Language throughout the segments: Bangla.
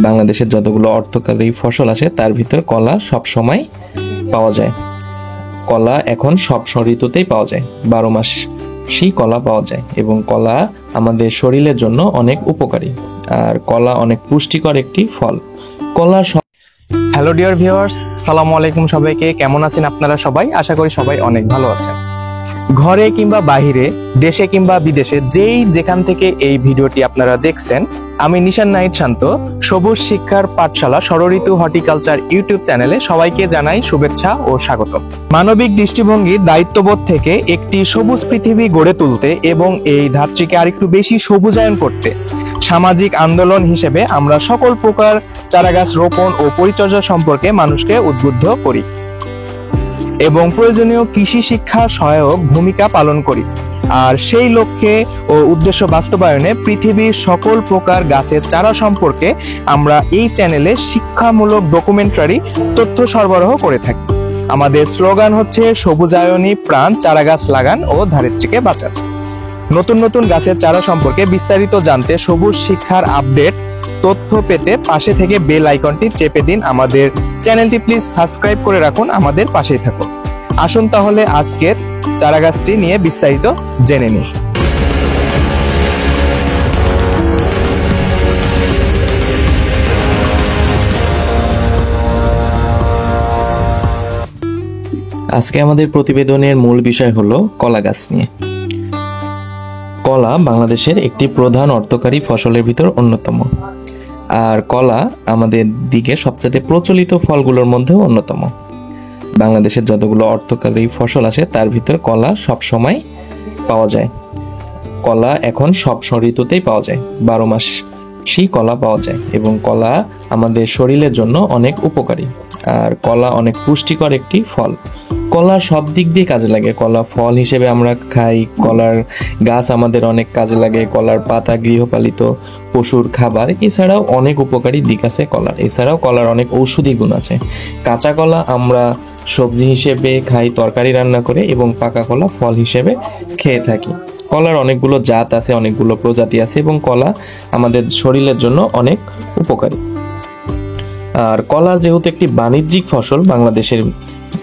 বাংলাদেশের যতগুলো অর্থকরী ফসল আছে তার ভিতর কলা সব সময় পাওয়া যায়। কলা এখন সব ঋতুতেই পাওয়া যায়, 12 মাসই কলা পাওয়া যায় এবং কলা আমাদের শরীরের জন্য অনেক উপকারী। আর কলা অনেক পুষ্টিকর একটি ফল। কলা হ্যালো ডিয়ার ভিউয়ার্স, সালামু আলাইকুম সবাইকে। কেমন আছেন আপনারা সবাই? আশা করি সবাই অনেক ভালো আছেন। ঘরে কিংবা বাহিরে, দেশে কিংবা বিদেশে, যেখান থেকে এই ভিডিওটি আপনারা দেখছেন, আমি নিশান নাহিদ শান্ত, সবুজ শিক্ষার পাঠশালা ষড়ঋতু হর্টিকালচার ইউটিউব চ্যানেলে সবাইকে জানাই শুভেচ্ছা ও স্বাগতম। মানবিক দৃষ্টিভঙ্গির দায়িত্ববোধ থেকে একটি সবুজ পৃথিবী গড়ে তুলতে এবং এই ধাত্রীকে আরেকটু বেশি সবুজায়ন করতে সামাজিক আন্দোলন হিসেবে আমরা সকল প্রকার চারাগাছ রোপণ ও পরিচর্যা সম্পর্কে মানুষকে উদ্বুদ্ধ করি এবং প্রয়োজনীয় কৃষি শিক্ষা সহায়ক ভূমিকা পালন করি। আর সেই লক্ষ্যে ও উদ্দেশ্য বাস্তবায়নে পৃথিবীর সকল প্রকার গাছের চারা সম্পর্কে আমরা এই চ্যানেলে শিক্ষামূলক ডকুমেন্টারি তথ্য সরবরাহ করে থাকি। আমাদের স্লোগান হচ্ছে সবুজায়নী প্রাণ, চারাগাছ লাগান ও ধারিত্রীকে বাঁচান। নতুন নতুন গাছের চারা সম্পর্কে বিস্তারিত জানতে সবুজ শিক্ষার আপডেট তথ্য পেতে পাশে থেকে বেল আইকনটি চেপে দিন। আমাদের চ্যানেলটি প্লিজ সাবস্ক্রাইব করে রাখুন, আমাদের পাশেই থাকুন। আসুন তাহলে আজকের চারাগাছটি নিয়ে বিস্তারিত জেনে নিই। আজকে আমাদের প্রতিবেদনের মূল বিষয় হলো কলা গাছ নিয়ে। কলা বাংলাদেশের একটি প্রধান অর্থকরী ফসলের ভিতর অন্যতম। আর কলা আমাদের দিকে সবচেয়ে প্রচলিত ফলগুলোর মধ্যে অন্যতম। বাংলাদেশের যতগুলো অর্থকরী ফসল আছে তার ভিতর কলা সব সময় পাওয়া যায়। কলা এখন সব ঋতুতেই পাওয়া যায়, 12 মাসই কলা পাওয়া যায় এবং কলা আমাদের শরীরের জন্য অনেক উপকারী। আর কলা অনেক পুষ্টিকর একটি ফল। কলা সব দিক দিয়ে কাজে লাগে। কলা ফল হিসেবে আমরা খাই, কলার গাছ আমাদের অনেক কাজে লাগে, কলার পাতা গৃহপালিত পশুর খাবার। এছাড়াও অনেক উপকারী দিক আছে কলার। এছাড়াও কলার অনেক ঔষধি গুণ আছে। কাঁচা কলা আমরা সবজি হিসেবে খাই, তরকারি রান্না করে, এবং পাকা কলা ফল হিসেবে খেয়ে থাকি। কলার অনেকগুলো জাত আছে, অনেকগুলো প্রজাতি আছে এবং কলা আমাদের শরীরের জন্য অনেক উপকারী। আর কলার যেহেতু একটি বাণিজ্যিক ফসল বাংলাদেশের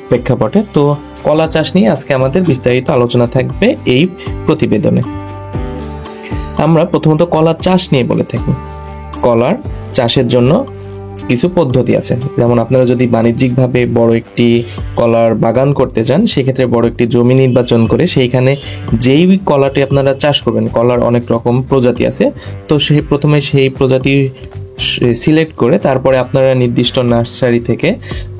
প্রেক্ষাপটে, তো কলা চাষ নিয়ে আজকে আমাদের বিস্তারিত আলোচনা থাকবে এই প্রতিবেদনে। আমরা প্রথমত কলা চাষ নিয়ে বলে থাকি। কলার চাষের জন্য কিছু পদ্ধতি আছে। যেমন আপনারা যদি বাণিজ্যিকভাবে বড় একটি কলার বাগান করতে চান, সেক্ষেত্রে বড় একটি জমি নির্বাচন করে সেইখানে যেই কলাটি আপনারা চাষ করবেন, কলার অনেক রকম প্রজাতি আছে, তো প্রথমে সেই প্রজাতি সিলেক্ট করে তারপরে আপনারা নির্দিষ্ট নার্সারি থেকে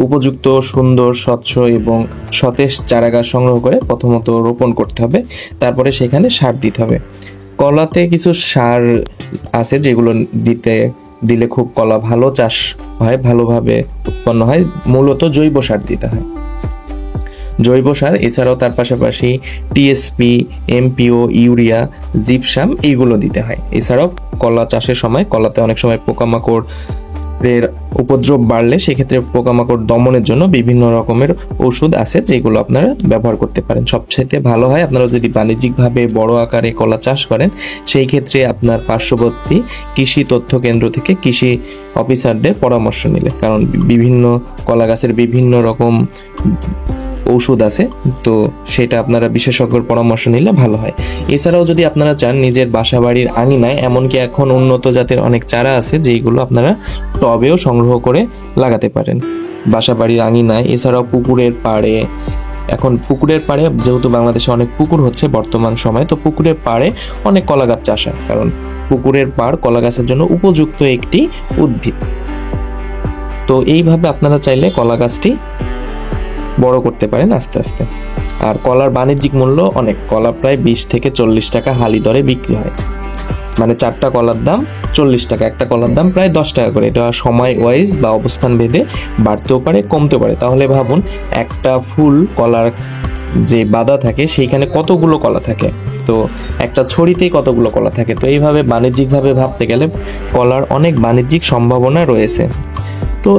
উপযুক্ত সুন্দর, স্বচ্ছ এবং সতেজ চারাগাছ সংগ্রহ করে প্রথমত রোপণ করতে হবে। তারপরে সেখানে সার দিতে হবে। কলাতে কিছু সার আছে যেগুলো দিলে খুব কলা ভালো চাষ হয়, ভালোভাবে উৎপন্ন হয়। মূলত জৈব সার দিতে হয়, জৈব সার। এছাড়াও তার পাশাপাশি টিএসপি, এমপিও, ইউরিয়া, জিপসাম এইগুলো দিতে হয়। এছাড়াও কলা চাষের সময় কলাতে অনেক সময় পোকামাকড়ের উপদ্রব বাড়লে সেক্ষেত্রে পোকামাকড় দমনের জন্য বিভিন্ন রকমের ওষুধ আছে যেগুলো আপনারা ব্যবহার করতে পারেন। সবচেয়ে ভালো হয় আপনারা যদি বাণিজ্যিকভাবে বড় আকারে কলা চাষ করেন, সেই ক্ষেত্রে আপনার পার্শ্ববর্তী কৃষি তথ্য কেন্দ্র থেকে কৃষি অফিসারদের পরামর্শ নিলে, কারণ বিভিন্ন কলা গাছের বিভিন্ন রকম ঔষধ আছে, তো সেটা আপনারা বিশেষজ্ঞের পরামর্শ নিলে ভালো হয়। এছাড়াও যদি আপনারা চান নিজের বাসা বাড়ির আঙিনায়, এমনকি এখন উন্নত জাতের অনেক চারা আছে যেগুলো আপনারা টবেও সংগ্রহ করে লাগাতে পারেন বাসা বাড়ির আঙিনায়। এছাড়াও পুকুরের পাড়ে, এখন পুকুরের পাড়ে যেহেতু বাংলাদেশে অনেক পুকুর হচ্ছে বর্তমান সময়ে, তো পুকুরের পাড়ে অনেক কলা গাছ চাষ হয়, কারণ পুকুরের পাড় কলা গাছের জন্য উপযুক্ত একটি উদ্ভিদ। তো এইভাবে আপনারা চাইলে কলা গাছটি বড় করতে পারেন আস্তে আস্তে। আর কলার বাণিজ্যিক মূল্য অনেক। কলা প্রায় 20 থেকে 40 টাকা হালি দরে বিক্রি হয়। মানে 4টা কলার দাম 40 টাকা, একটা কলার দাম প্রায় 10 টাকা করে। এটা সময় ওয়াইজ বা অবস্থান ভেদে বাড়তেও পারে, কমতেও পারে। তাহলে ভাবুন একটা ফুল কলার যে বাঁধা থাকে সেইখানে কতগুলো কলা থাকে, তো একটা ছড়িতেই কতগুলো কলা থাকে। তো এইভাবে বাণিজ্যিকভাবে ভাবতে গেলে কলার অনেক বাণিজ্যিক সম্ভাবনা রয়েছে। তো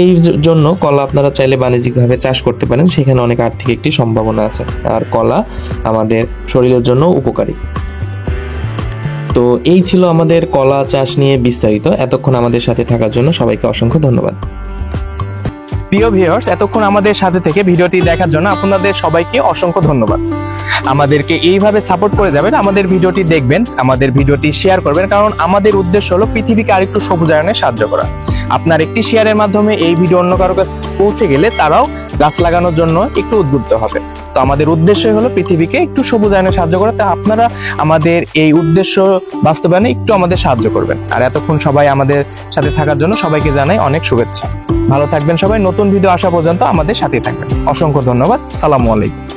এই জন্য কলা আপনারা চাইলে বাণিজ্যিকভাবে চাষ করতে পারেন, সেখানে অনেক আর্থিক একটি সম্ভাবনা আছে। আর কলা আমাদের শরীরের জন্য উপকারী। তো তো এই ছিল আমাদের কলা চাষ নিয়ে বিস্তারিত। এতক্ষণ আমাদের সাথে থাকার জন্য সবাইকে অসংখ্য ধন্যবাদ। প্রিয় ভিউয়ার্স, এতক্ষণ আমাদের সাথে থেকে ভিডিওটি দেখার জন্য আপনাদের সবাইকে অসংখ্য ধন্যবাদ। আমাদেরকে এইভাবে সাপোর্ট করে যাবেন, আমাদের ভিডিওটি দেখবেন, আমাদের ভিডিওটি শেয়ার করবেন, কারণ আমাদের উদ্দেশ্য হলো পৃথিবীকে আরেকটু সবুজায়নে সাহায্য করা। আপনার একটি শেয়ারের মাধ্যমে এই ভিডিও অন্য কারো কাছে পৌঁছে গেলে তারাও গাছ লাগানোর জন্য একটু উদ্বুদ্ধ হবে। তো আমাদের উদ্দেশ্য হলো পৃথিবীকে একটু সবুজায়নে সাহায্য করা। তা আপনারা আমাদের এই উদ্দেশ্য বাস্তবায়নে একটু আমাদের সাহায্য করবেন। আর এতক্ষণ সবাই আমাদের সাথে থাকার জন্য সবাইকে জানাই অনেক শুভেচ্ছা। ভালো থাকবেন সবাই। নতুন ভিডিও আসা পর্যন্ত আমাদের সাথেই থাকবেন। অসংখ্য ধন্যবাদ। সালামু আলাইকুম।